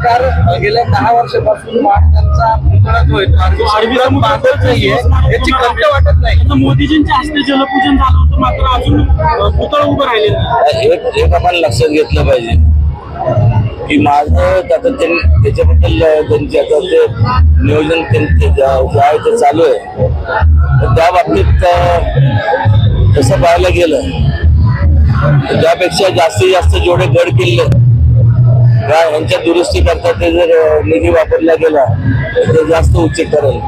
सरकार गेल्या 10 वर्षापासून महाराजांचा पुतळा जो आहे तो अरबी समुद्रात बांधत नाहीये, याची खंत वाटत नाही. मोदीजींच्या हस्ते जलपूजन झालं होतं, मात्र अजून पुतळा उभं राहिलेलं नाही. एक आपण लक्षात घेतलं पाहिजे की माझं आता त्याच्याबद्दल त्यांचे आता ते नियोजन जे आहे ते चालू आहे. तर त्या बाबतीत तसं पाहायला गेलं तर त्यापेक्षा जास्तीत जास्त जेवढे गड किल्ले यांच्या दुरुस्ती करता ते जर निधी वापरला गेला तर ते जास्त उचित ठरेल.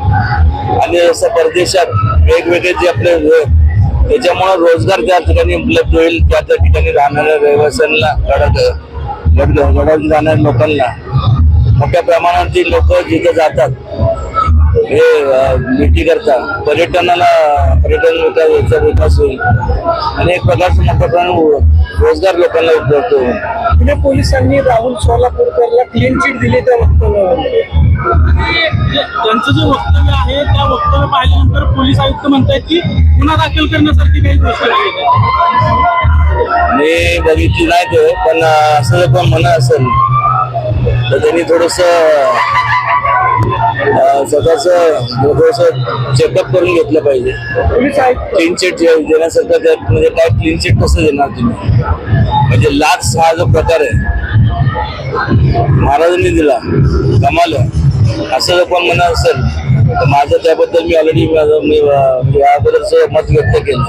आणि असं परदेशात वेगवेगळे जे आपले त्याच्यामुळे रोजगार त्या ठिकाणी उपलब्ध होईल. त्या ठिकाणी राहणाऱ्या रहिवाशांना गडावर जाणाऱ्या लोकांना मोठ्या प्रमाणात लोक जिथे जातात हे भेटी करता पर्यटन विकास होईल आणि एक प्रकारचं मोठ्या प्रमाणात रोजगार लोकांना उपलब्ध होईल. पुणे पोलिसांनी राहुल सोलापूरकरला क्लीन चिट दिली त्या वक्तव्यामध्ये. त्यांचं जे वक्तव्य आहे त्या वक्तव्य पाहिल्यानंतर पोलीस आयुक्त म्हणतात की गुन्हा दाखल करण्यासारखी काही गोष्ट नाही. मी बघितली नाही ते, पण असं जर पण म्हणत असेल तर त्यांनी थोडस स्वतःच चेकअप करून घेतलं पाहिजे. क्लीन चिट देण्यासारखं त्यात म्हणजे काय क्लीन चिट कसं देणार तुम्ही? म्हणजे लाच हा जो प्रकार आहे महाराजांनी दिला, कमाल आहे असं जर पण म्हणत असेल तर माझं त्याबद्दल मी ऑलरेडी याबद्दलचं मत व्यक्त केलं.